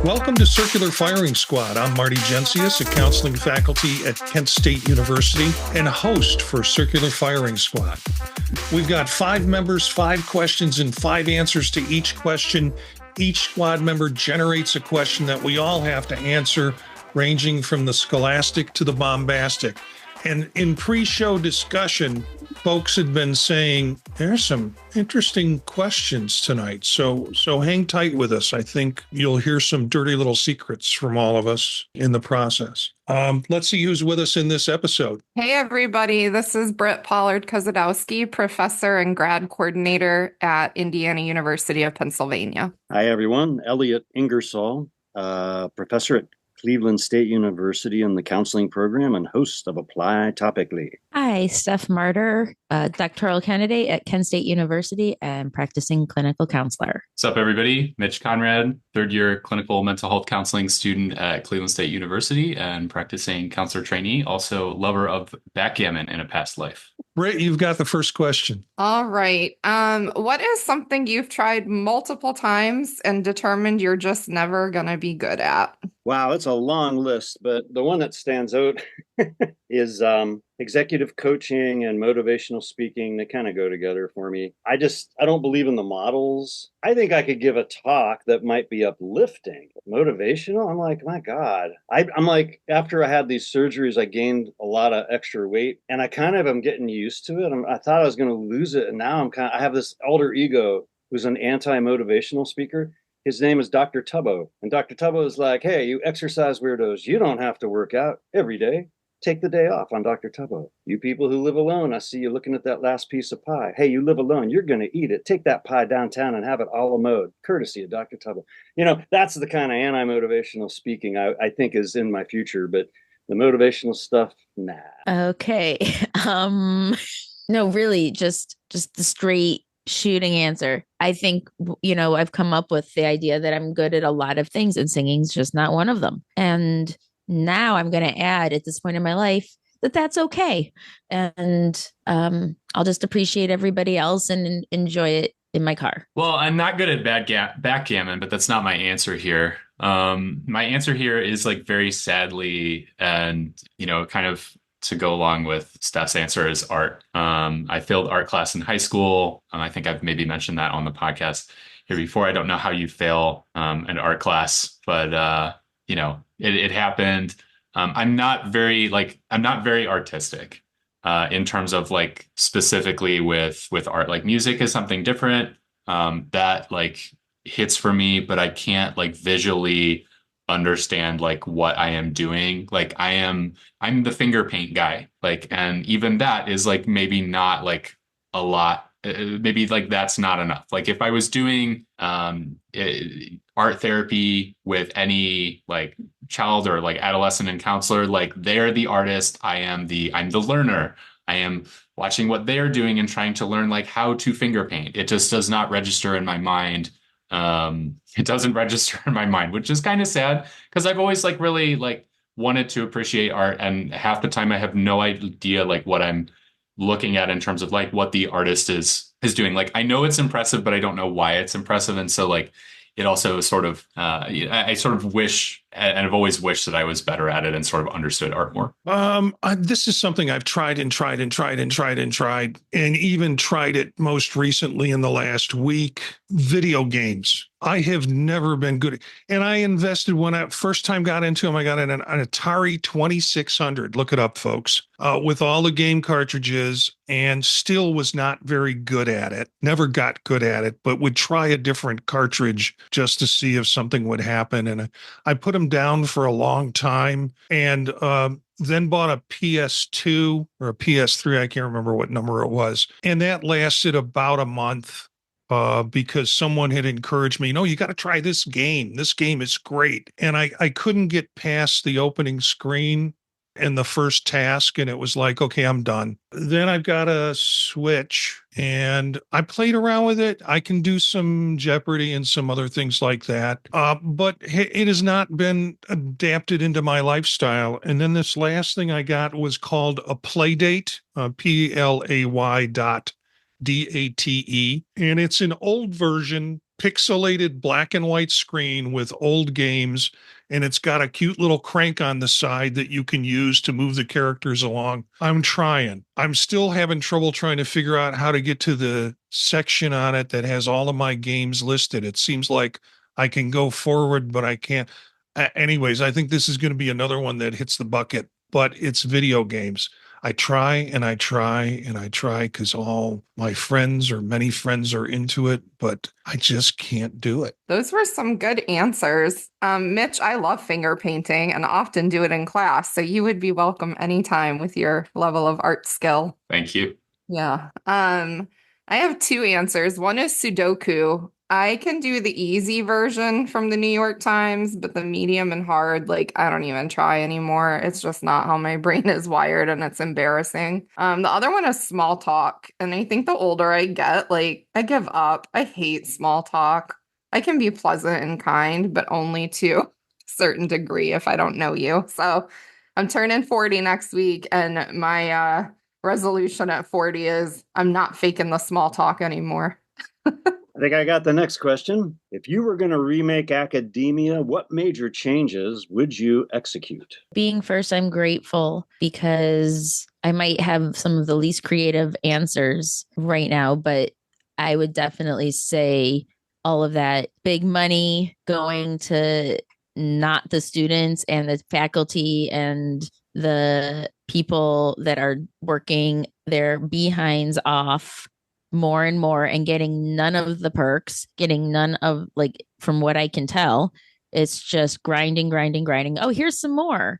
Welcome to Circular Firing Squad. I'm Marty, a counseling faculty at Kent State University and host for Circular Firing Squad. We've got 5 members, 5 questions, and 5 answers to each question. Each squad member generates a question that we all have to answer, ranging from the scholastic to the bombastic. And in pre-show discussion, folks had been saying, there's some interesting questions tonight. So hang tight with us. I think you'll hear some dirty little secrets from all of us in the process. Let's see who's with us in this episode. Hey, everybody. This is Britt Pollard-Kozadowski, professor and grad coordinator at Indiana University of Pennsylvania. Hi, everyone. Elliott Ingersoll, professor at Cleveland State University in the counseling program and host of Apply Topically. Hi, Steph Martyr, doctoral candidate at Kent State University and practicing clinical counselor. What's up, everybody? Mitch Conrad, third-year clinical mental health counseling student at Cleveland State University and practicing counselor trainee, also lover of backgammon in a past life. Britt, you've got the first question. All right. What is something you've tried multiple times and determined you're just never going to be good at? Wow, it's a long list, but the one that stands out is executive coaching and motivational speaking. They kind of go together for me. I don't believe in the models. I think I could give a talk that might be uplifting. Motivational, I'm like, my God. I'm like, after I had these surgeries, I gained a lot of extra weight and I kind of am getting used to it. I thought I was going to lose it. And now I have this alter ego who's an anti-motivational speaker. His name is Dr. Tubbo. And Dr. Tubbo is like, hey, you exercise weirdos, you don't have to work out every day. Take the day off on Dr. Tubbo. You people who live alone, I see you looking at that last piece of pie. Hey, you live alone, you're going to eat it. Take that pie downtown and have it a la mode, courtesy of Dr. Tubbo. You know, that's the kind of anti-motivational speaking I think is in my future, but the motivational stuff, nah. Okay. No, really, just the straight shooting answer. I think, I've come up with the idea that I'm good at a lot of things and singing's just not one of them. And now I'm going to add at this point in my life that that's okay. And I'll just appreciate everybody else and enjoy it in my car. Well, I'm not good at backgammon, but that's not my answer here. My answer here is like very sadly, and, kind of to go along with Steph's answer is art. I failed art class in high school. I think I've maybe mentioned that on the podcast here before. I don't know how you fail an art class, but it happened. I'm not very artistic in terms of like specifically with art. Like music is something different that like hits for me, but I can't like visually understand like what I am doing. Like I'm the finger paint guy, like, and even that is like maybe not like a lot. Maybe like that's not enough. Like if I was doing art therapy with any like child or like adolescent and counselor, like they're the artist, I'm the learner. I am watching what they're doing and trying to learn like how to finger paint. It just does not register in my mind. It doesn't register in my mind, which is kind of sad because I've always like really like wanted to appreciate art, and half the time I have no idea like what I'm looking at in terms of like what the artist is doing. Like I know it's impressive, but I don't know why it's impressive. And so like it also sort of I sort of wish, and I've always wished that I was better at it and sort of understood art more. This is something I've tried and even tried it most recently in the last week. Video games. I have never been good at, and I invested when I first time got into them. I got an Atari 2600. Look it up, folks. With all the game cartridges, and still was not very good at it. Never got good at it, but would try a different cartridge just to see if something would happen. And I put them down for a long time, and then bought a PS2 or a PS3. I can't remember what number it was, and that lasted about a month. Because someone had encouraged me, you got to try this game. This game is great. And I couldn't get past the opening screen and the first task. And it was like, okay, I'm done. Then I've got a Switch And I played around with it. I can do some Jeopardy and some other things like that. But it has not been adapted into my lifestyle. And then this last thing I got was called a Playdate, PLAY.DATE. And it's an old version, pixelated black and white screen with old games. And it's got a cute little crank on the side that you can use to move the characters along. I'm trying. I'm still having trouble trying to figure out how to get to the section on it that has all of my games listed. It seems like I can go forward, but I can't. Anyways, I think this is going to be another one that hits the bucket, but it's video games. I try and I try and I try because all my friends or many friends are into it, but I just can't do it. Those were some good answers. Mitch, I love finger painting and often do it in class. So you would be welcome anytime with your level of art skill. Thank you. Yeah. I have two answers. One is Sudoku. I can do the easy version from the New York Times, but the medium and hard, like I don't even try anymore. It's just not how my brain is wired and it's embarrassing. The other one is small talk. And I think the older I get, like I give up. I hate small talk. I can be pleasant and kind, but only to a certain degree if I don't know you. So I'm turning 40 next week, and my resolution at 40 is I'm not faking the small talk anymore. I think I got the next question. If you were going to remake academia, what major changes would you execute? Being first, I'm grateful because I might have some of the least creative answers right now, but I would definitely say all of that big money going to not the students and the faculty and the people that are working their behinds off more and more and getting none of the perks, getting none of, like, from what I can tell, it's just grinding. Oh, here's some more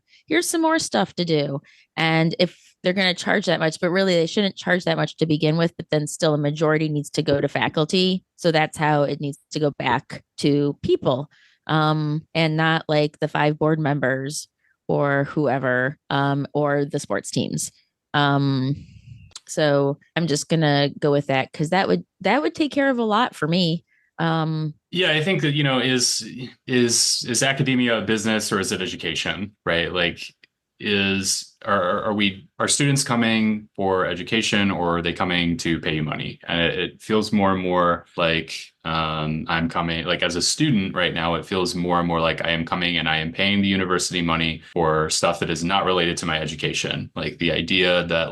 stuff to do. And if they're going to charge that much, but really they shouldn't charge that much to begin with, but then still a majority needs to go to faculty. So that's how it needs to go back to people, and not like the 5 board members or whoever, or the sports teams. So I'm just gonna go with that because that would take care of a lot for me. Yeah, I think that, is academia a business or is it education, right? Like, are students coming for education or are they coming to pay you money? And it feels more and more like I'm coming, like as a student right now, it feels more and more like I am coming and I am paying the university money for stuff that is not related to my education. Like the idea that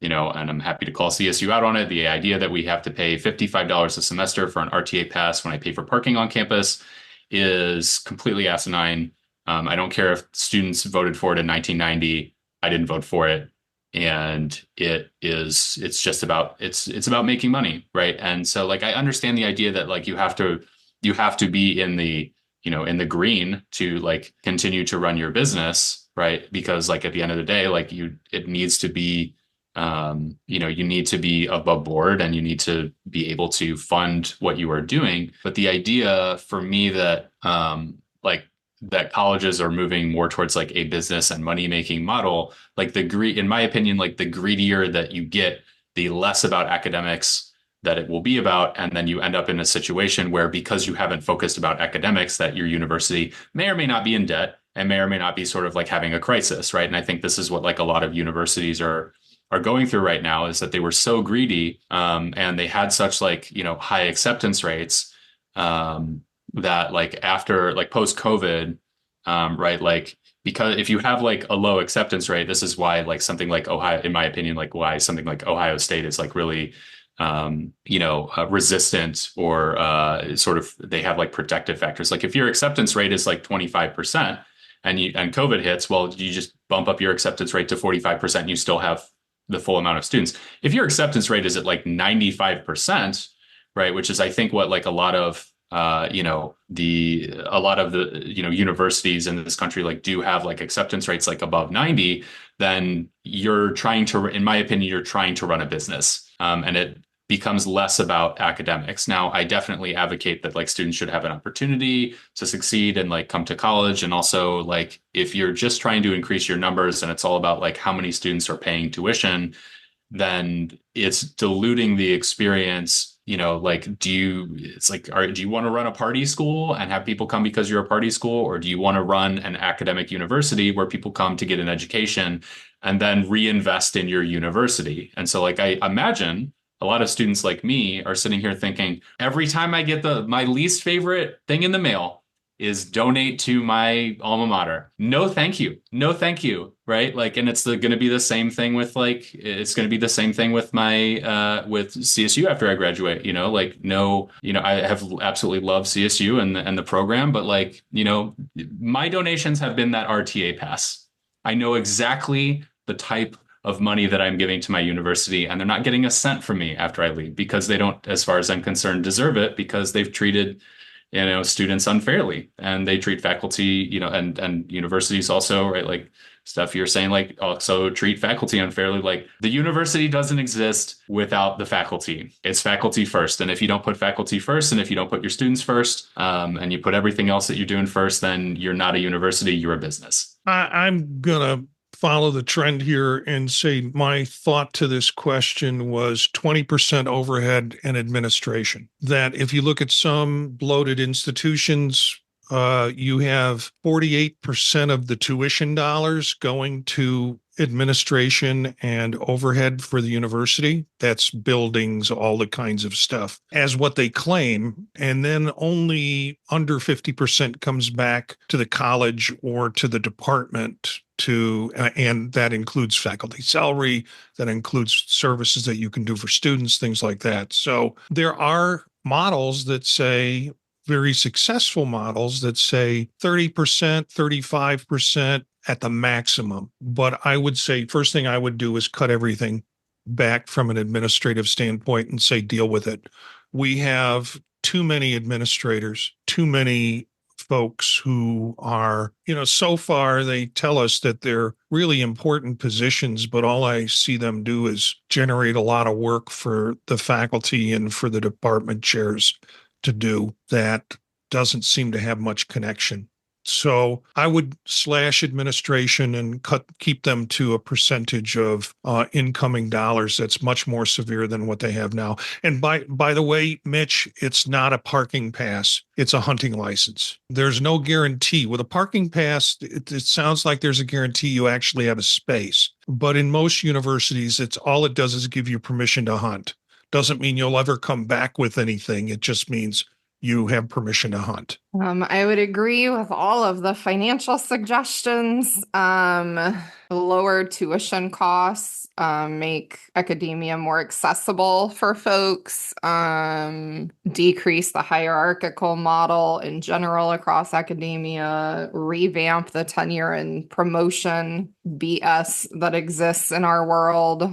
and I'm happy to call CSU out on it. The idea that we have to pay $55 a semester for an RTA pass when I pay for parking on campus is completely asinine. I don't care if students voted for it in 1990. I didn't vote for it. And it's about making money. Right. And so I understand the idea that you have to be in the, in the green to continue to run your business. Right. Because at the end of the day, it needs to be, you need to be above board and you need to be able to fund what you are doing. But the idea for me that, that colleges are moving more towards a business and money making model, in my opinion, the greedier that you get, the less about academics that it will be about. And then you end up in a situation where, because you haven't focused about academics, that your university may or may not be in debt and may or may not be sort of having a crisis. Right. And I think this is what a lot of universities are going through right now, is that they were so greedy, and they had such high acceptance rates, that after post COVID, right, because if you have a low acceptance rate, this is why something like Ohio, in my opinion, why something like Ohio State is really resistant, or sort of they have protective factors. If your acceptance rate is 25% and COVID hits, well, you just bump up your acceptance rate to 45%. And you still have the full amount of students. If your acceptance rate is at 95%, right, which is I think what a lot of the universities in this country do have acceptance rates above 90, then you're trying to, in my opinion, you're trying to run a business, and it becomes less about academics. Now, I definitely advocate that students should have an opportunity to succeed and come to college. And also if you're just trying to increase your numbers and it's all about how many students are paying tuition, then it's diluting the experience. Like, do you want to run a party school and have people come because you're a party school, or do you want to run an academic university where people come to get an education and then reinvest in your university? And so, like, I imagine a lot of students like me are sitting here thinking, every time I get my least favorite thing in the mail is donate to my alma mater. No, thank you. No, thank you. Right. Like, and it's going to be the same thing with my, with CSU after I graduate, like, no, I have absolutely loved CSU and the program, but like, my donations have been that RTA pass. I know exactly the type of money that I'm giving to my university, and they're not getting a cent from me after I leave, because they don't, as far as I'm concerned, deserve it, because they've treated students unfairly, and they treat faculty, and universities also, right? Like, stuff you're saying, like, also treat faculty unfairly. Like, the university doesn't exist without the faculty. It's faculty first. And if you don't put faculty first, and if you don't put your students first, and you put everything else that you're doing first, then you're not a university, you're a business. I'm going to follow the trend here and say my thought to this question was 20% overhead and administration. That if you look at some bloated institutions, you have 48% of the tuition dollars going to administration and overhead for the university. That's buildings, all the kinds of stuff, as what they claim. And then only under 50% comes back to the college or to the department and that includes faculty salary, that includes services that you can do for students, things like that. So there are models that say, very successful models that say 30%, 35% at the maximum. But I would say first thing I would do is cut everything back from an administrative standpoint and say, deal with it. We have too many administrators, too many folks who are, so far they tell us that they're really important positions, but all I see them do is generate a lot of work for the faculty and for the department chairs to do that doesn't seem to have much connection. So I would slash administration and keep them to a percentage of incoming dollars that's much more severe than what they have now. And by the way, Mitch, it's not a parking pass. It's a hunting license. There's no guarantee. With a parking pass, it sounds like there's a guarantee you actually have a space. But in most universities, it does is give you permission to hunt. Doesn't mean you'll ever come back with anything. It just means you have permission to hunt. I would agree with all of the financial suggestions. Lower tuition costs, make academia more accessible for folks, decrease the hierarchical model in general across academia, revamp the tenure and promotion BS that exists in our world,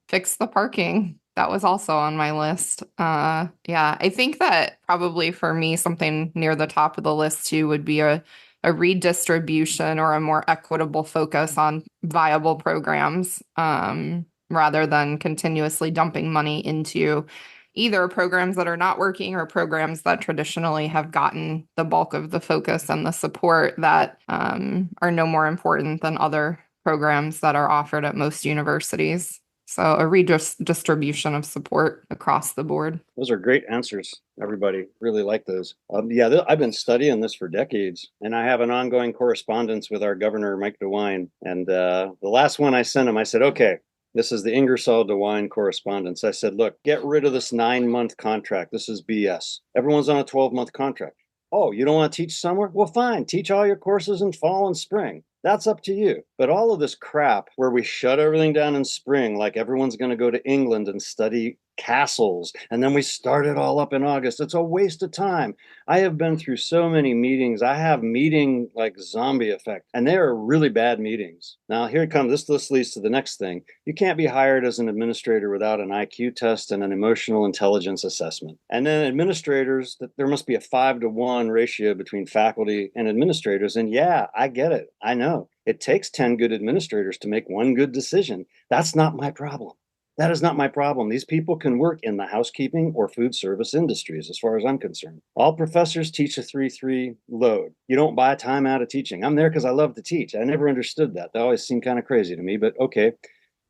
fix the parking. That was also on my list. Yeah, I think that probably for me, something near the top of the list too would be a redistribution or a more equitable focus on viable programs, rather than continuously dumping money into either programs that are not working or programs that traditionally have gotten the bulk of the focus and the support that are no more important than other programs that are offered at most universities. So a redistribution of support across the board. Those are great answers. Everybody really like those. I've been studying this for decades, and I have an ongoing correspondence with our governor, Mike DeWine. And the last one I sent him, I said, okay, this is the Ingersoll-DeWine correspondence. I said, look, get rid of this 9-month contract. This is BS. Everyone's on a 12-month contract. Oh, you don't want to teach summer? Well, fine. Teach all your courses in fall and spring. That's up to you. But all of this crap where we shut everything down in spring, like everyone's going to go to England and study castles, and then we start it all up in August. It's a waste of time. I have been through so many meetings. I have meeting like zombie effect, and they are really bad meetings. Now, here it comes. This leads to the next thing. You can't be hired as an administrator without an IQ test and an emotional intelligence assessment. And then administrators, there must be a 5-to-1 ratio between faculty and administrators. And yeah, I get it. I know. It takes 10 good administrators to make one good decision. That's not my problem. That is not my problem. These people can work in the housekeeping or food service industries, as far as I'm concerned. All professors teach a 3-3 load. You don't buy time out of teaching. I'm there because I love to teach. I never understood that. That always seemed kind of crazy to me, but okay.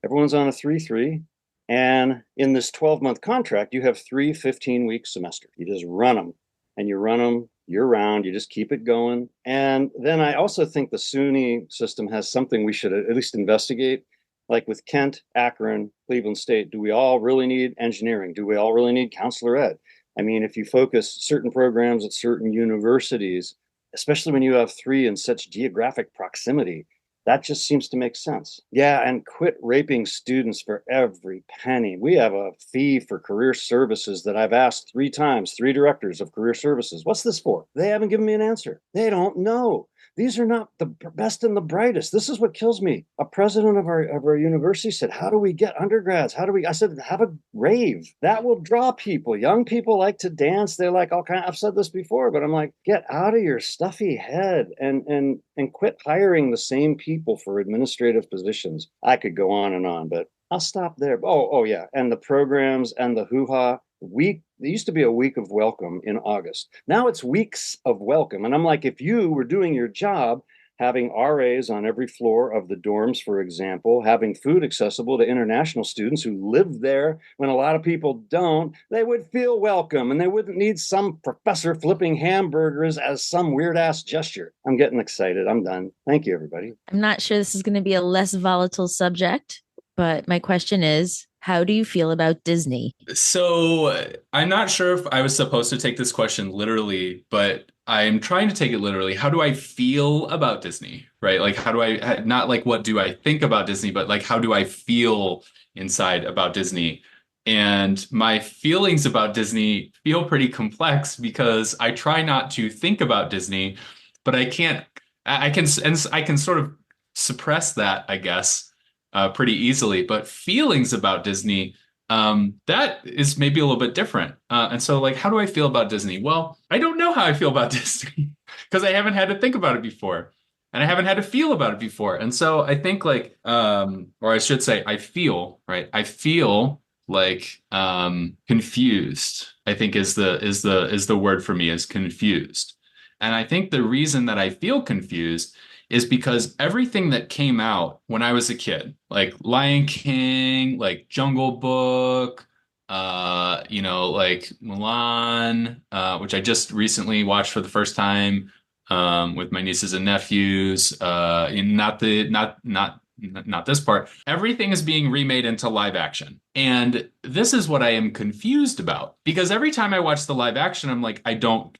Everyone's on a 3-3. And in this 12-month contract, you have 3 15-week semesters. You just run them, and you run them year round. You just keep it going. And then I also think the SUNY system has something we should at least investigate. Like with Kent, Akron, Cleveland State, do we all really need engineering? Do we all really need counselor ed? I mean, if you focus certain programs at certain universities, especially when you have 3 in such geographic proximity, that just seems to make sense. Yeah, and quit raping students for every penny. We have a fee for career services that I've asked 3 times, 3 directors of career services. What's this for? They haven't given me an answer. They don't know. These are not the best and the brightest. This is what kills me. A president of our university said, how do we get undergrads? I said, have a rave. That will draw people. Young people like to dance. They're like, I've said this before, but I'm like, get out of your stuffy head and quit hiring the same people for administrative positions. I could go on, but I'll stop there. Oh yeah. And the programs and the hoo-ha. There used to be a week of welcome in August. Now it's weeks of welcome. And I'm like, if you were doing your job, having RAs on every floor of the dorms, for example, having food accessible to international students who live there when a lot of people don't, they would feel welcome and they wouldn't need some professor flipping hamburgers as some weird ass gesture. I'm getting excited. I'm done. Thank you, everybody. I'm not sure this is going to be a less volatile subject, but my question is, how do you feel about Disney? So I'm not sure if I was supposed to take this question literally, but I'm trying to take it literally. How do I feel about Disney? Right? Like, how do I, not like what do I think about Disney, but like, how do I feel inside about Disney? And my feelings about Disney feel pretty complex because I try not to think about Disney, but I can sort of suppress that, I guess, pretty easily. But feelings about Disney, that is maybe a little bit different. And so, like, how do I feel about Disney? Well, I don't know how I feel about Disney because I haven't had to think about it before. And I haven't had to feel about it before. And so I think like, or I should say, I feel, right? I feel like confused, I think is the word for me, is confused. And I think the reason that I feel confused is because everything that came out when I was a kid, like Lion King, like Jungle Book, like Mulan, which I just recently watched for the first time with my nieces and nephews. Not this part. Everything is being remade into live action. And this is what I am confused about, because every time I watch the live action, I'm like, I don't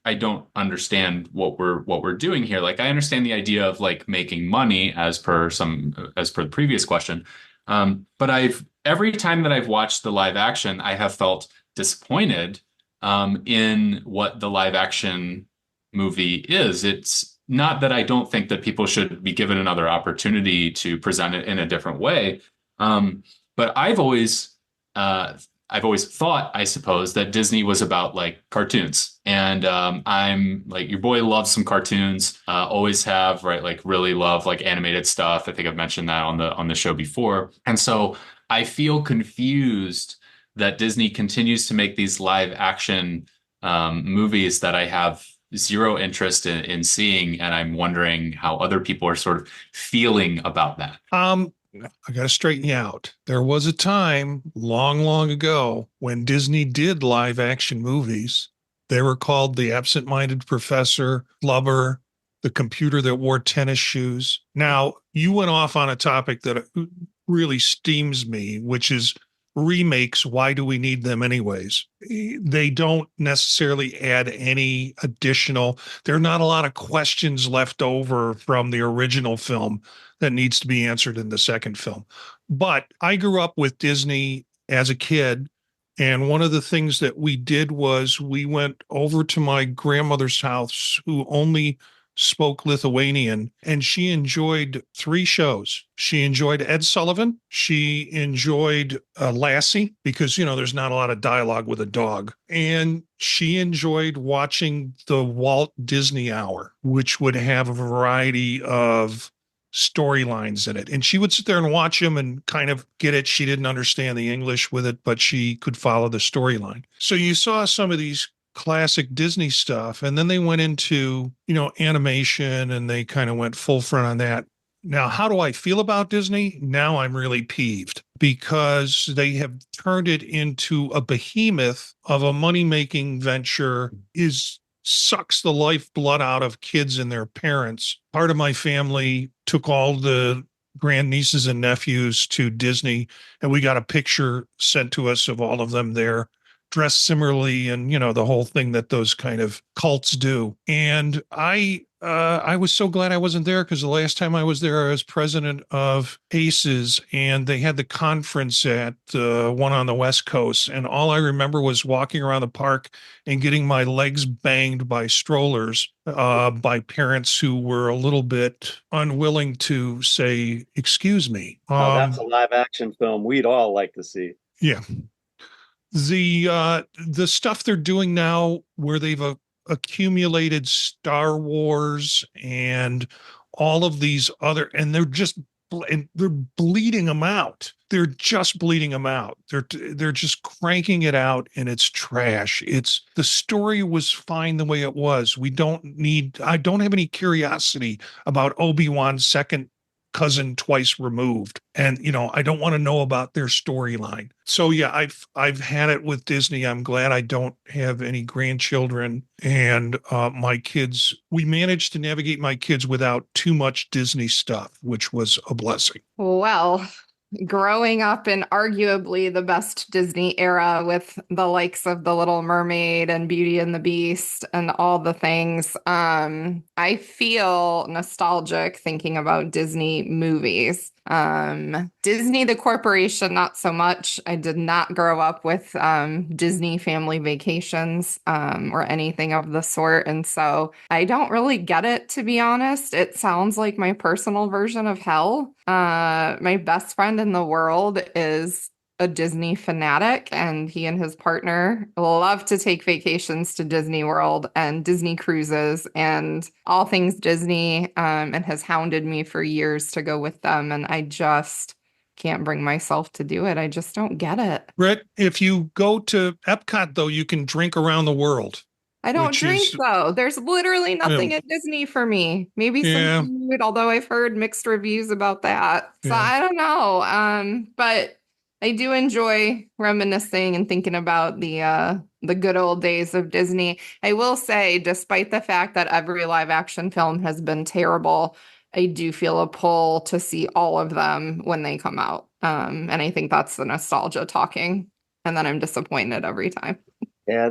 understand what we're doing here. Like, I understand the idea of like making money as per the previous question. But every time that I've watched the live action, I have felt disappointed in what the live action movie is. It's not that I don't think that people should be given another opportunity to present it in a different way. But I've always thought, I suppose, that Disney was about like cartoons. And I'm like, your boy loves some cartoons, always have, right? Like really love like animated stuff. I think I've mentioned that on the show before. And so I feel confused that Disney continues to make these live action movies that I have zero interest in seeing, and I'm wondering how other people are sort of feeling about that. I got to straighten you out. There was a time long, long ago when Disney did live action movies. They were called The Absent-Minded Professor, Flubber, The Computer That Wore Tennis Shoes. Now, you went off on a topic that really steams me, which is remakes. Why do we need them anyways? They don't necessarily add any additional. There are not a lot of questions left over from the original film that needs to be answered in the second film. But I grew up with Disney as a kid. And one of the things that we did was we went over to my grandmother's house, who only spoke Lithuanian, and she enjoyed 3 shows. She enjoyed Ed Sullivan. She enjoyed Lassie, because, there's not a lot of dialogue with a dog. And she enjoyed watching the Walt Disney Hour, which would have a variety of storylines in it. And she would sit there and watch them and kind of get it. She didn't understand the English with it, but she could follow the storyline. So you saw some of these classic Disney stuff, and then they went into, animation, and they kind of went full front on that. Now, how do I feel about Disney? Now I'm really peeved. because they have turned it into a behemoth of a money-making venture. Is sucks the lifeblood out of kids and their parents. Part of my family took all the grandnieces and nephews to Disney, and we got a picture sent to us of all of them there, dressed similarly, and the whole thing that those kind of cults do. And I was so glad I wasn't there, because the last time I was there, I was president of ACES, and they had the conference at one on the West Coast. And all I remember was walking around the park and getting my legs banged by strollers by parents who were a little bit unwilling to say, "Excuse me." Now that's a live action film we'd all like to see. Yeah. The stuff they're doing now, where they've accumulated Star Wars and all of these other, and they're bleeding them out. They're just bleeding them out. They're just cranking it out, and it's trash. The story was fine the way it was. I don't have any curiosity about Obi-Wan's second cousin twice removed, and I don't want to know about their storyline. So yeah, I've had it with Disney. I'm glad I don't have any grandchildren, and my kids, we managed to navigate my kids without too much Disney stuff, which was a blessing. Well, growing up in arguably the best Disney era with the likes of The Little Mermaid and Beauty and the Beast and all the things, I feel nostalgic thinking about Disney movies. Disney, the corporation, not so much. I did not grow up with Disney Family Vacations or anything of the sort. And so I don't really get it, to be honest. It sounds like my personal version of hell. My best friend in the world is a Disney fanatic, and he and his partner love to take vacations to Disney World and Disney cruises and all things Disney, and has hounded me for years to go with them. And I just can't bring myself to do it. I just don't get it. Britt, if you go to Epcot, though, you can drink around the world. I don't drink, though. There's literally nothing at Disney for me. Maybe some food, although I've heard mixed reviews about that. So I don't know. But I do enjoy reminiscing and thinking about the good old days of Disney. I will say, despite the fact that every live action film has been terrible, I do feel a pull to see all of them when they come out. And I think that's the nostalgia talking. And then I'm disappointed every time. Yeah,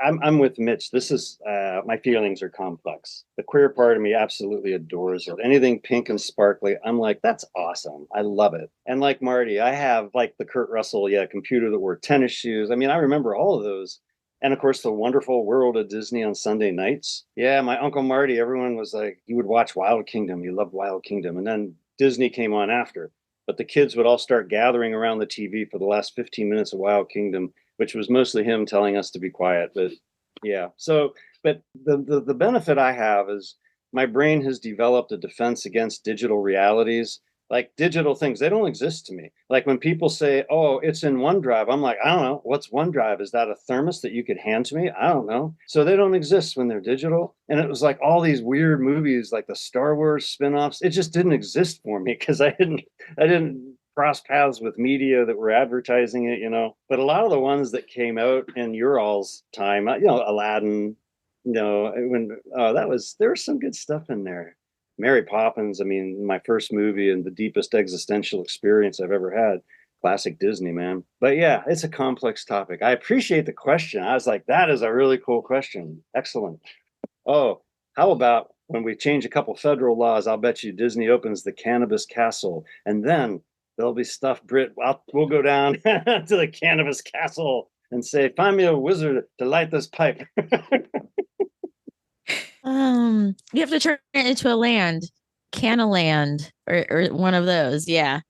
I'm with Mitch. This is my feelings are complex. The queer part of me absolutely adores it. Anything pink and sparkly, I'm like, that's awesome. I love it. And like Marty, I have like the Kurt Russell, computer that wore tennis shoes. I mean, I remember all of those. And of course, the Wonderful World of Disney on Sunday nights. Yeah, my Uncle Marty, everyone was like, he would watch Wild Kingdom. He loved Wild Kingdom. And then Disney came on after. But the kids would all start gathering around the TV for the last 15 minutes of Wild Kingdom, which was mostly him telling us to be quiet. But yeah, but the benefit I have is my brain has developed a defense against digital realities. Like digital things, they don't exist to me. Like when people say, oh, it's in OneDrive, I'm like, I don't know. What's OneDrive? Is that a thermos that you could hand to me? I don't know. So they don't exist when they're digital. And it was like all these weird movies, like the Star Wars spinoffs. It just didn't exist for me because I didn't cross paths with media that were advertising it, But a lot of the ones that came out in your all's time, Aladdin, there was some good stuff in there. Mary Poppins, I mean, my first movie and the deepest existential experience I've ever had. Classic Disney, man. But yeah, it's a complex topic. I appreciate the question. I was like, that is a really cool question. Excellent. Oh, how about when we change a couple federal laws, I'll bet you Disney opens the cannabis castle, and then there'll be stuff, Britt. We'll go down to the cannabis castle and say, find me a wizard to light this pipe. You have to turn it into a land, Canaland, or one of those. Yeah.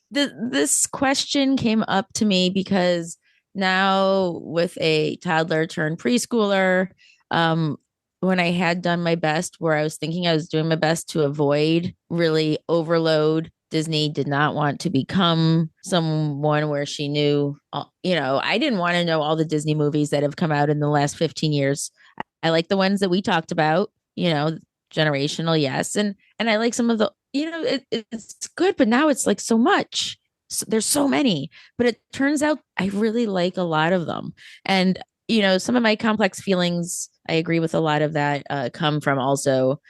This question came up to me because now with a toddler turned preschooler, when I had done my best, where I was thinking I was doing my best to avoid really overload, Disney did not want to become someone where she knew, I didn't want to know all the Disney movies that have come out in the last 15 years. I like the ones that we talked about, generational, yes. And I like some of the, it's good, but now it's like so much. there's so many, but it turns out I really like a lot of them. And, some of my complex feelings, I agree with a lot of that, come from also,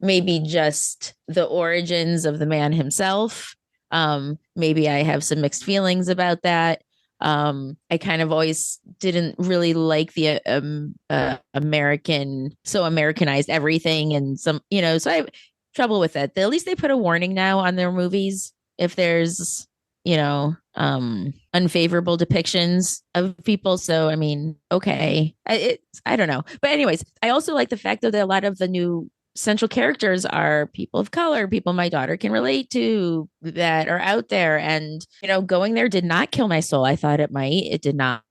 maybe just the origins of the man himself. Maybe I have some mixed feelings about that. I kind of always didn't really like the Americanized everything, and so I have trouble with that. At least they put a warning now on their movies if there's unfavorable depictions of people. So I mean, okay, I don't know, but anyways, I also like the fact though that a lot of the new central characters are people of color, people my daughter can relate to that are out there. And, going there did not kill my soul. I thought it might. It did not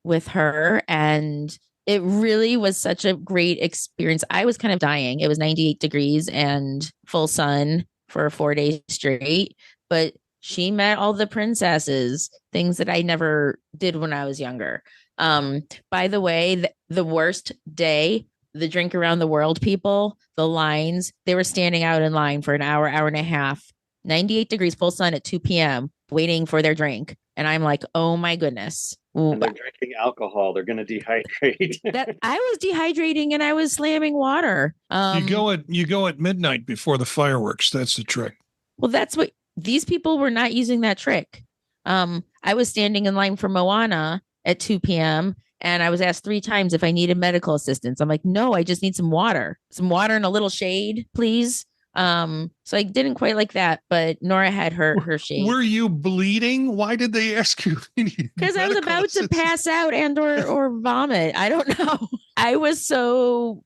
with her. And it really was such a great experience. I was kind of dying. It was 98 degrees and full sun for 4 days straight. But she met all the princesses, things that I never did when I was younger. By the way, the worst day, the drink around the world people, the lines, they were standing out in line for an hour, hour and a half, 98 degrees, full sun at 2 p.m., waiting for their drink. And I'm like, oh my goodness. And they're drinking alcohol. They're going to dehydrate. That I was dehydrating and I was slamming water. You go at midnight before the fireworks. That's the trick. Well, that's what these people were not using that trick. I was standing in line for Moana at 2 p.m. and I was asked 3 times if I needed medical assistance. I'm like, no, I just need some water and a little shade, please. So I didn't quite like that, but Nora had her shade. Were you bleeding? Why did they ask you? Because I was about to pass out and or vomit. I don't know. I was so,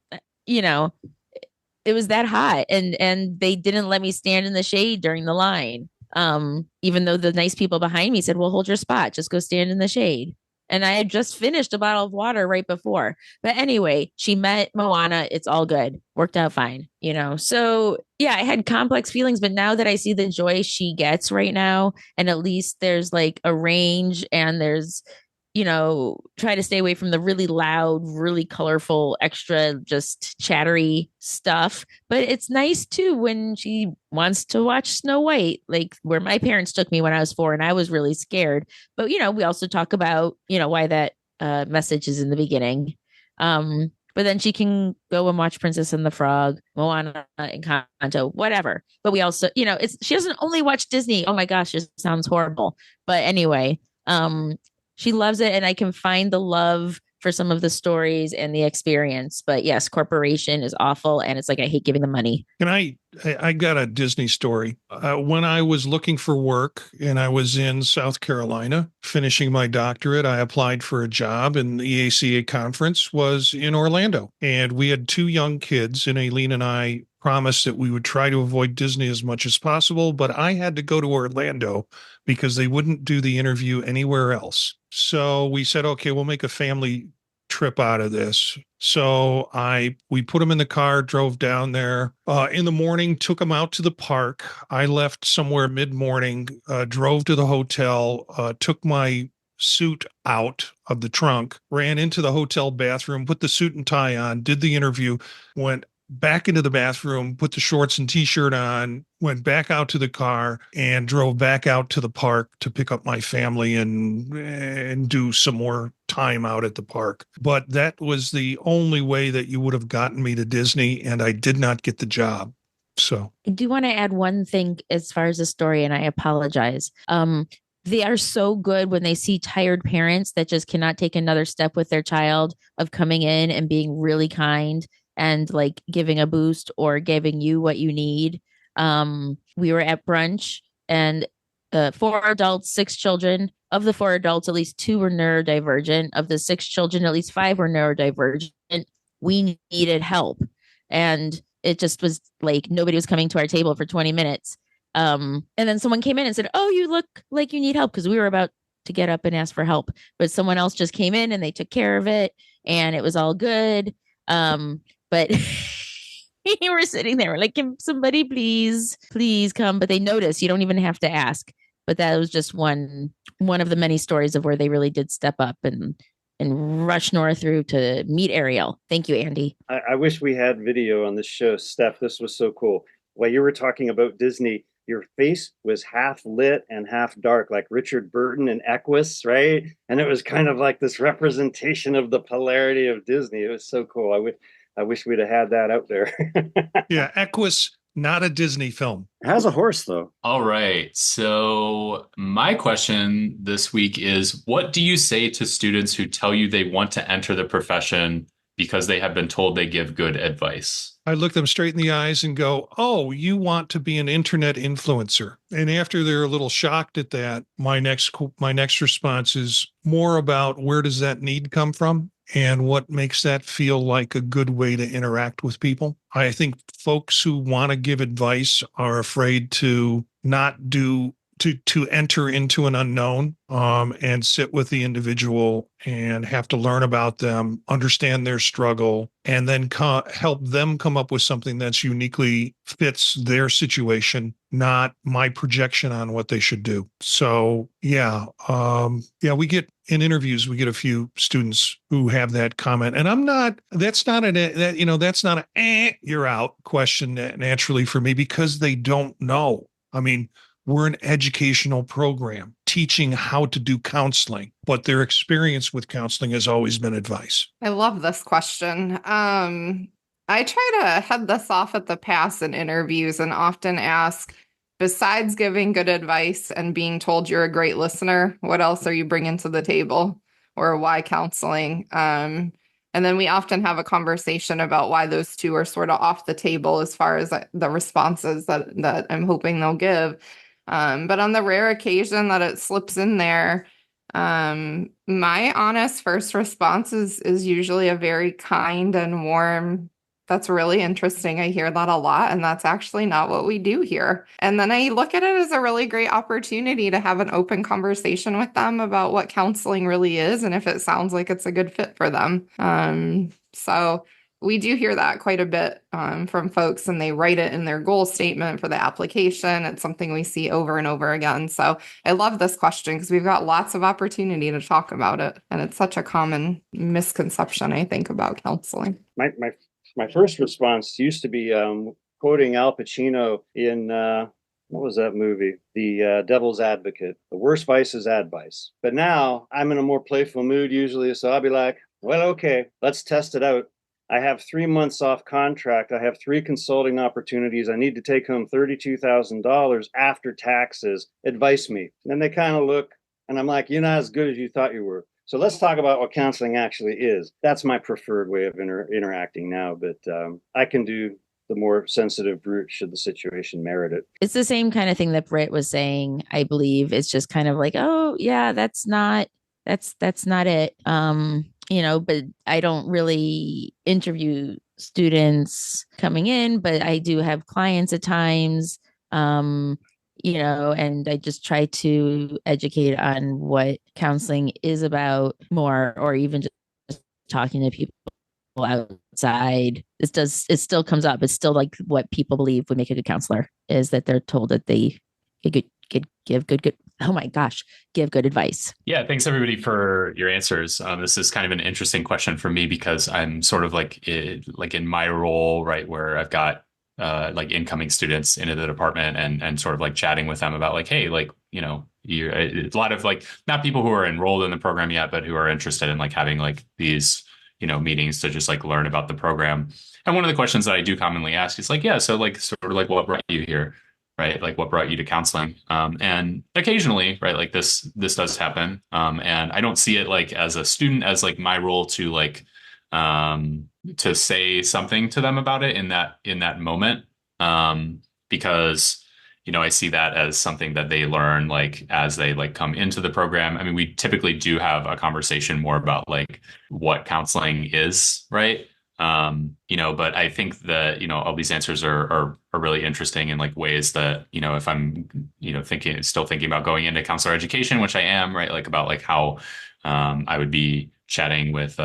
it was that hot, and they didn't let me stand in the shade during the line. Even though the nice people behind me said, well, hold your spot, just go stand in the shade. And I had just finished a bottle of water right before. But anyway, she met Moana. It's all good. Worked out fine, So yeah, I had complex feelings, but now that I see the joy she gets right now, and at least there's like a range and there's, try to stay away from the really loud, really colorful, extra just chattery stuff. But it's nice too when she wants to watch Snow White, like where my parents took me when I was 4 and I was really scared. But, we also talk about, why that message is in the beginning. But then she can go and watch Princess and the Frog, Moana, Encanto, whatever. But we also, she doesn't only watch Disney. Oh my gosh, it sounds horrible. But anyway, she loves it, and I can find the love for some of the stories and the experience. But yes, corporation is awful, and it's like I hate giving them money. And I got a Disney story. When I was looking for work and I was in South Carolina finishing my doctorate, I applied for a job, and the ACA conference was in Orlando. And we had 2 young kids, and Aileen and I promised that we would try to avoid Disney as much as possible, but I had to go to Orlando because they wouldn't do the interview anywhere else. So we said, okay, we'll make a family trip out of this. So we put them in the car, drove down there in the morning, took them out to the park. I left somewhere mid-morning, drove to the hotel, took my suit out of the trunk, ran into the hotel bathroom, put the suit and tie on, did the interview, went back into the bathroom, put the shorts and t-shirt on, went back out to the car, and drove back out to the park to pick up my family and do some more time out at the park. But that was the only way that you would have gotten me to Disney, and I did not get the job. So I do want to add one thing as far as the story, and I apologize. They are so good when they see tired parents that just cannot take another step with their child, of coming in and being really kind and like giving a boost or giving you what you need. We were at brunch, and 4 adults, 6 children. Of the 4 adults, at least 2 were neurodivergent. Of the 6 children, at least 5 were neurodivergent. We needed help. And it just was like nobody was coming to our table for 20 minutes. And then someone came in and said, oh, you look like you need help, because we were about to get up and ask for help. But someone else just came in and they took care of it, and it was all good. But we were sitting there, we're like, can somebody please come? But they noticed. You don't even have to ask. But that was just one of the many stories of where they really did step up and rush Nora through to meet Ariel. Thank you, Andy. I wish we had video on this show, Steph. This was so cool. While you were talking about Disney, your face was half lit and half dark, like Richard Burton in Equus, right? And it was kind of like this representation of the polarity of Disney. It was so cool. I wish we'd have had that out there. Yeah, Equus, not a Disney film. It has a horse, though. All right. So my question this week is, what do you say to students who tell you they want to enter the profession because they have been told they give good advice? I look them straight in the eyes and go, "Oh, you want to be an internet influencer?" And after they're a little shocked at that, my next response is more about where does that need come from and what makes that feel like a good way to interact with people. I think folks who want to give advice are afraid to not do to enter into an unknown and sit with the individual and have to learn about them, understand their struggle, and then help them come up with something that's uniquely fits their situation, not my projection on what they should do. So yeah, we get in interviews, we get a few students who have that comment, and that's not a you're out question naturally for me because they don't know. I mean, we're an educational program teaching how to do counseling, but their experience with counseling has always been advice. I love this question. I try to head this off at the pass in interviews and often ask, besides giving good advice and being told you're a great listener, what else are you bringing to the table, or why counseling? And then we often have a conversation about why those two are sort of off the table as far as the responses that I'm hoping they'll give. But on the rare occasion that it slips in there, my honest first response is usually a very kind and warm, "That's really interesting. I hear that a lot, and that's actually not what we do here." And then I look at it as a really great opportunity to have an open conversation with them about what counseling really is and if it sounds like it's a good fit for them. So we do hear that quite a bit from folks, and they write it in their goal statement for the application. It's something we see over and over again. So I love this question because we've got lots of opportunity to talk about it. And it's such a common misconception, I think, about counseling. My first response used to be quoting Al Pacino in what was that movie? The Devil's Advocate. The worst vice is advice. But now I'm in a more playful mood usually, so I'll be like, well, okay, let's test it out. I have 3 months off contract. I have 3 consulting opportunities. I need to take home $32,000 after taxes. Advise me. And then they kind of look, and I'm like, you're not as good as you thought you were. So let's talk about what counseling actually is. That's my preferred way of interacting now, but I can do the more sensitive route should the situation merit it. It's the same kind of thing that Britt was saying, I believe. It's just kind of like, oh yeah, that's not it. But I don't really interview students coming in, but I do have clients at times, and I just try to educate on what counseling is about more, or even just talking to people outside. It still comes up. It's still like what people believe would make a good counselor is that they're told that they give good advice. Yeah, thanks everybody for your answers. This is kind of an interesting question for me because I'm sort of like in my role, right, where I've got like incoming students into the department and sort of like chatting with them about like, hey, like, you're a lot of like not people who are enrolled in the program yet, but who are interested in like having like these, meetings to just like learn about the program. And one of the questions that I do commonly ask is like, yeah, so like sort of like what brought you here? Right? Like what brought you to counseling? And occasionally, right, like this does happen. And I don't see it like as a student as like my role to like to say something to them about it in that moment. Because, I see that as something that they learn like as they like come into the program. I mean, we typically do have a conversation more about like what counseling is, right? But I think that, all these answers are really interesting in like ways that, if I'm, still thinking about going into counselor education, which I am, right, like about like how I would be chatting with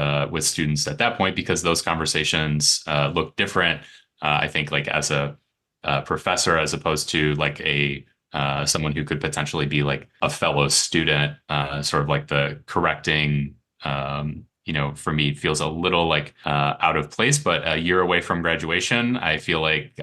students at that point, because those conversations look different, I think, like as a professor, as opposed to like a someone who could potentially be like a fellow student, sort of like the correcting, for me, it feels a little like out of place. But a year away from graduation, I feel like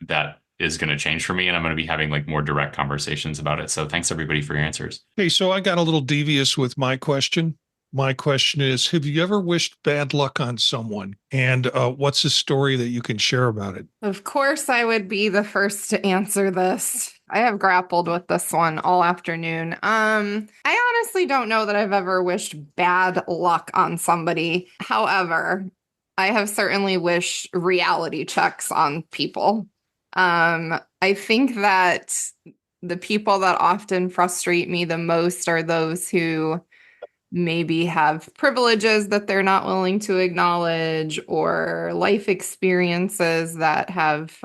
that is going to change for me, and I'm going to be having like more direct conversations about it. So thanks everybody for your answers. Hey, so I got a little devious with my question. My question is, have you ever wished bad luck on someone? And what's a story that you can share about it? Of course, I would be the first to answer this. I have grappled with this one all afternoon. I honestly don't know that I've ever wished bad luck on somebody. However, I have certainly wished reality checks on people. I think that the people that often frustrate me the most are those who maybe have privileges that they're not willing to acknowledge, or life experiences that have,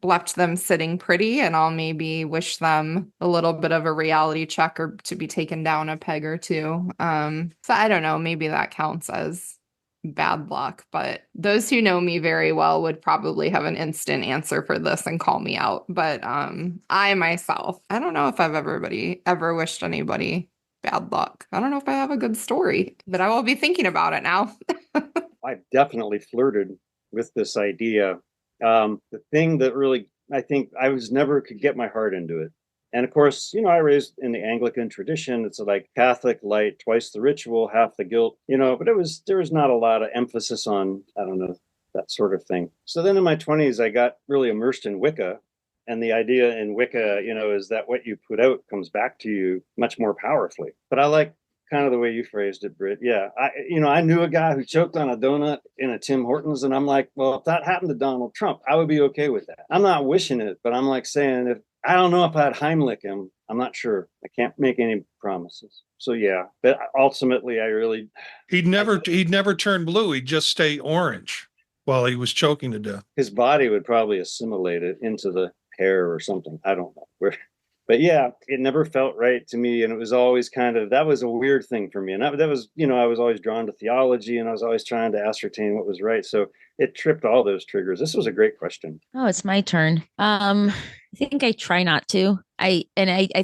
left them sitting pretty. And I'll maybe wish them a little bit of a reality check or to be taken down a peg or two. So I don't know, maybe that counts as bad luck, but those who know me very well would probably have an instant answer for this and call me out. But I myself, I don't know if I've ever wished anybody bad luck. I don't know if I have a good story, but I will be thinking about it now. I've definitely flirted with this idea. The thing that really, I think I was never could get my heart into it. And of course, I raised in the Anglican tradition. It's like Catholic light, twice the ritual, half the guilt, but there was not a lot of emphasis on, I don't know, that sort of thing. So then in my 20s, I got really immersed in Wicca. And the idea in Wicca, is that what you put out comes back to you much more powerfully. But I like kind of the way you phrased it, Britt. Yeah, I knew a guy who choked on a donut in a Tim Hortons, and I'm like, well, if that happened to Donald Trump, I would be okay with that. I'm not wishing it, but I'm like saying, if I don't know if I'd Heimlich him, I'm not sure. I can't make any promises. So yeah, but ultimately, He'd never turn blue. He'd just stay orange while he was choking to death. His body would probably assimilate it into the hair or something. I don't know. But yeah, it never felt right to me. And it was always that was a weird thing for me. And that was, I was always drawn to theology, and I was always trying to ascertain what was right. So it tripped all those triggers. This was a great question. Oh, it's my turn. I think I try not to. I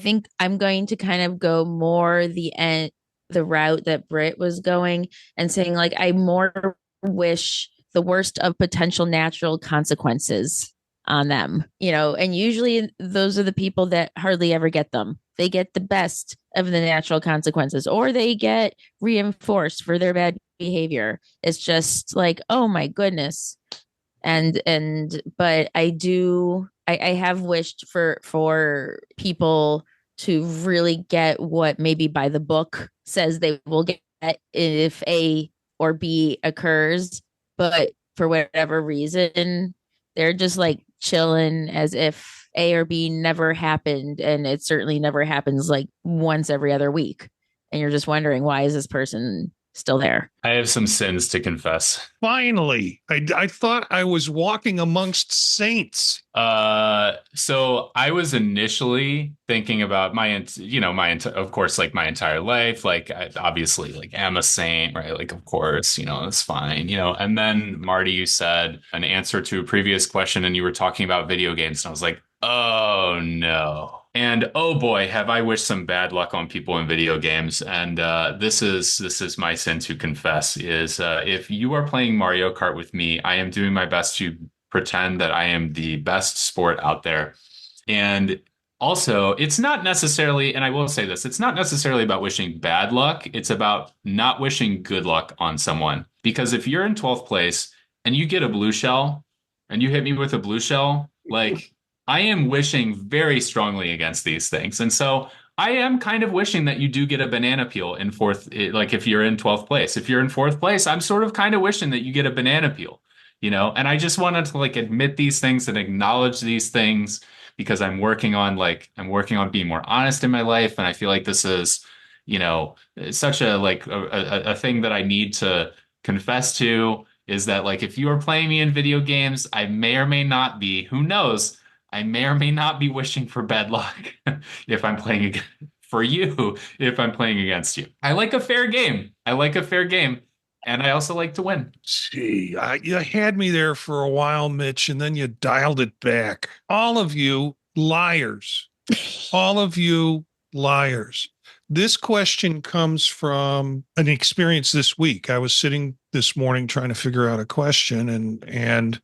think I'm going to kind of go more the route that Britt was going, and saying like, I more wish the worst of potential natural consequences on them, and usually those are the people that hardly ever get them. They get the best of the natural consequences, or they get reinforced for their bad behavior. It's just like, oh my goodness. But I have wished for people to really get what maybe by the book says they will get if A or B occurs, but for whatever reason, they're just like chilling as if A or B never happened. And it certainly never happens like once every other week. And you're just wondering, why is this person still there? I have some sins to confess. Finally, I thought I was walking amongst saints. So I was initially thinking about of course, like my entire life, like I obviously like am a saint, right? Like, of course, it's fine, and then Marty, you said an answer to a previous question and you were talking about video games, and I was like, oh no. And oh boy, have I wished some bad luck on people in video games. And this is my sin to confess, is if you are playing Mario Kart with me, I am doing my best to pretend that I am the best sport out there. And also, it's not necessarily, and I will say this, it's not necessarily about wishing bad luck. It's about not wishing good luck on someone. Because if you're in 12th place and you get a blue shell and you hit me with a blue shell, like, I am wishing very strongly against these things. And so I am kind of wishing that you do get a banana peel in fourth, like if you're in 12th place. If you're in 4th place, I'm sort of kind of wishing that you get a banana peel, and I just wanted to like admit these things and acknowledge these things, because I'm working on being more honest in my life. And I feel like this is, such a thing that I need to confess to, is that like, if you are playing me in video games, I may or may not be, who knows, I may or may not be wishing for bad luck if I'm playing for you, if I'm playing against you. I like a fair game. And I also like to win. See, you had me there for a while, Mitch, and then you dialed it back. All of you liars. All of you liars. This question comes from an experience this week. I was sitting this morning trying to figure out a question, and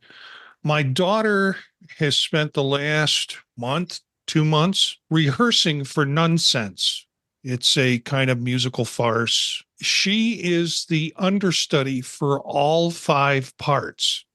My daughter has spent the last month, 2 months rehearsing for Nonsense. It's a kind of musical farce. She is the understudy for all 5 parts.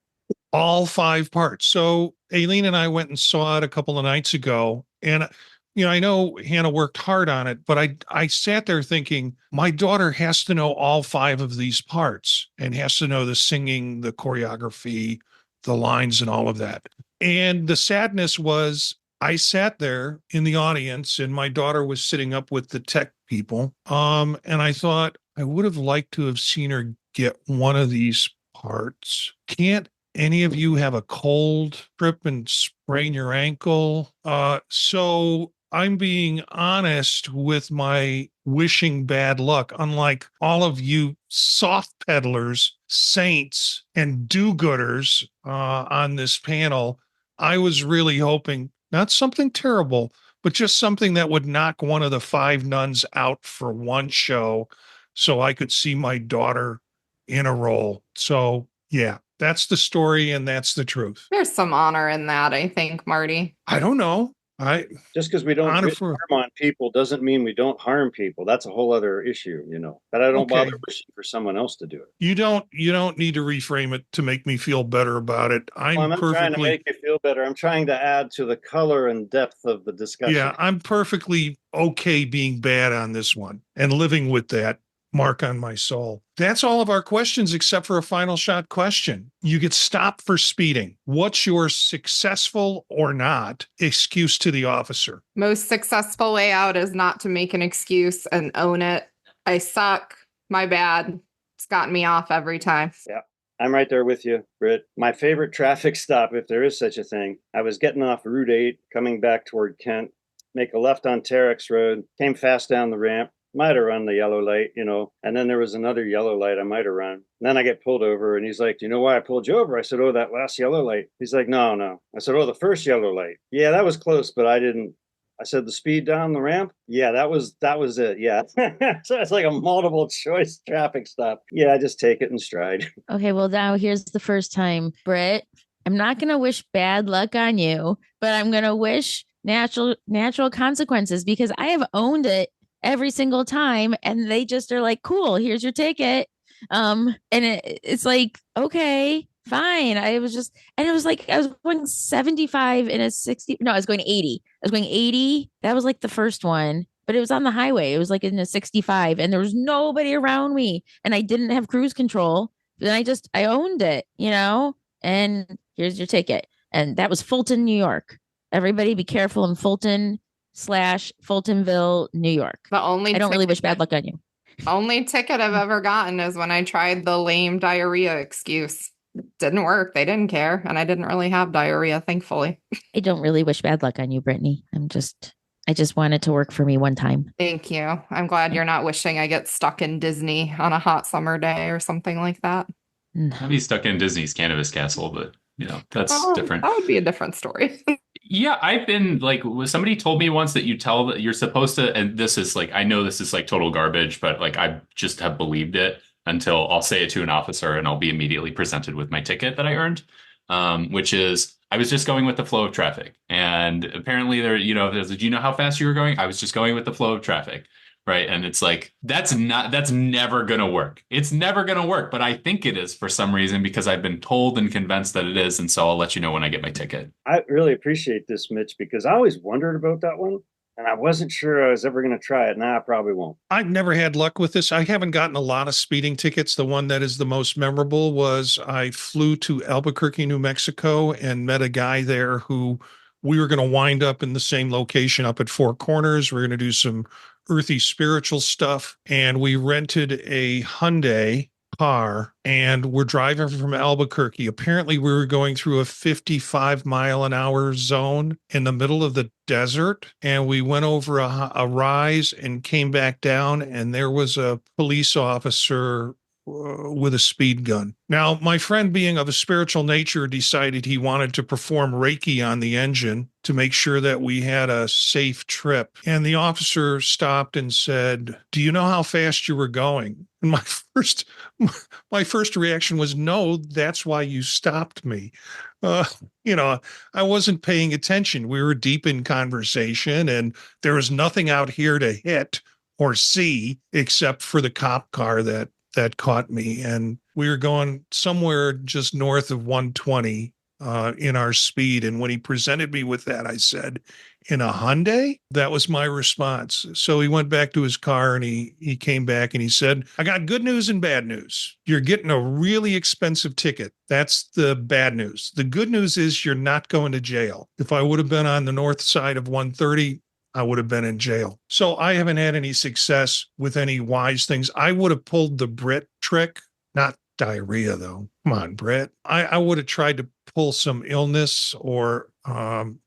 All 5 parts. So Aileen and I went and saw it a couple of nights ago. And, I know Hannah worked hard on it, but I sat there thinking, my daughter has to know all 5 of these parts and has to know the singing, the choreography, the lines, and all of that. And the sadness was I sat there in the audience and my daughter was sitting up with the tech people. And I thought I would have liked to have seen her get one of these parts. Can't any of you have a cold trip and sprain your ankle? So I'm being honest with my wishing bad luck, unlike all of you soft peddlers, saints, and do-gooders on this panel. I was really hoping not something terrible, but just something that would knock one of the 5 nuns out for one show so I could see my daughter in a role. So, yeah, that's the story and that's the truth. There's some honor in that, I think, Marty. I don't know. Just because we don't Honor wish for- harm on people doesn't mean we don't harm people. That's a whole other issue, But I don't Okay. bother wishing for someone else to do it. You don't need to reframe it to make me feel better about it. Well, I'm not trying to make you feel better. I'm trying to add to the color and depth of the discussion. Yeah, I'm perfectly okay being bad on this one and living with that mark on my soul. That's all of our questions except for a final shot question. You get stopped for speeding. What's your successful or not excuse to the officer? Most successful way out is not to make an excuse and own it. I suck. My bad. It's gotten me off every time. Yeah. I'm right there with you, Britt. My favorite traffic stop, if there is such a thing, I was getting off Route 8, coming back toward Kent, make a left on Terex Road, came fast down the ramp, might have run the yellow light, and then there was another yellow light I might have run. And then I get pulled over and he's like, do you know why I pulled you over? I said, oh, that last yellow light. He's like, no. I said, oh, the first yellow light. Yeah, that was close, but I didn't. I said, the speed down the ramp? Yeah, that was it. Yeah. So it's like a multiple choice traffic stop. Yeah, I just take it in stride. Okay, well, now here's the first time, Britt. I'm not going to wish bad luck on you, but I'm going to wish natural consequences because I have owned it every single time. And they just are like, cool, here's your ticket. And it's like, okay, fine. It was like, I was going 75 in a 60. No, I was going 80. I was going 80. That was like the first one, but it was on the highway. It was like in a 65 and there was nobody around me and I didn't have cruise control. Then I owned it, and here's your ticket. And that was Fulton, New York. Everybody be careful in Fultonville, New York. I don't really wish bad luck on you. Only ticket I've ever gotten is when I tried the lame diarrhea excuse. It didn't work. They didn't care. And I didn't really have diarrhea, thankfully. I don't really wish bad luck on you, Brittany. I just want it to work for me one time. Thank you. I'm glad you're not wishing I get stuck in Disney on a hot summer day or something like that. I'd be stuck in Disney's Cannabis Castle, but that's different. That would be a different story. Yeah, I've been like, somebody told me once that you tell that you're supposed to, and this is like, I know this is like total garbage, but like I just have believed it until I'll say it to an officer and I'll be immediately presented with my ticket that I earned, which is I was just going with the flow of traffic. And apparently there's, do you know how fast you were going? I was just going with the flow of traffic. Right. And it's like, that's never going to work. It's never going to work. But I think it is for some reason because I've been told and convinced that it is. And so I'll let you know when I get my ticket. I really appreciate this, Mitch, because I always wondered about that one. And I wasn't sure I was ever going to try it. Now I probably won't. I've never had luck with this. I haven't gotten a lot of speeding tickets. The one that is the most memorable was I flew to Albuquerque, New Mexico, and met a guy there who we were going to wind up in the same location up at Four Corners. We're going to do some earthy spiritual stuff. And we rented a Hyundai car and we're driving from Albuquerque. Apparently we were going through a 55-mile-an-hour zone in the middle of the desert. And we went over a rise and came back down. And there was a police officer with a speed gun. Now, my friend, being of a spiritual nature, decided he wanted to perform Reiki on the engine to make sure that we had a safe trip. And the officer stopped and said, "Do you know how fast you were going?" And my first reaction was, "No, that's why you stopped me." I wasn't paying attention. We were deep in conversation, and there was nothing out here to hit or see except for the cop car that caught me. And we were going somewhere just north of 120 in our speed. And when he presented me with that, I said, "In a Hyundai?" That was my response. So he went back to his car and he came back and he said, "I got good news and bad news. You're getting a really expensive ticket. That's the bad news. The good news is you're not going to jail." If I would have been on the north side of 130, I would have been in jail. So I haven't had any success with any wise things. I would have pulled the Britt trick, not diarrhea though. Come on, Britt. I would have tried to pull some illness but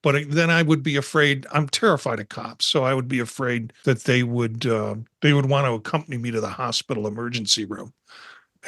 then I would be afraid. I'm terrified of cops. So I would be afraid that they would want to accompany me to the hospital emergency room,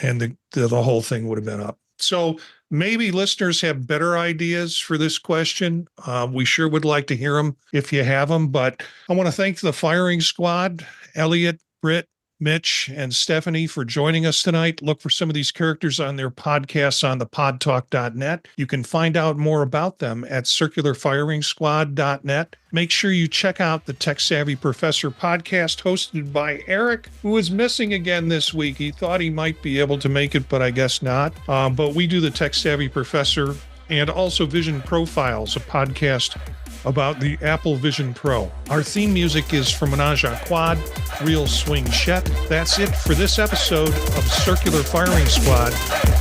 and the whole thing would have been up. So maybe listeners have better ideas for this question. We sure would like to hear them if you have them. But I want to thank the firing squad, Elliott, Britt, Mitch, and Stephanie, for joining us tonight. Look for some of these characters on their podcasts on thepodtalk.net. You can find out more about them at circularfiringsquad.net. Make sure you check out the Tech Savvy Professor podcast hosted by Eric, who is missing again this week. He thought he might be able to make it, but I guess not. But we do the Tech Savvy Professor and also Vision Profiles, a podcast about the Apple Vision Pro. Our theme music is from Menage a Quad, Real Swing Shet. That's it for this episode of Circular Firing Squad.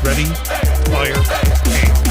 Ready, fire, aim.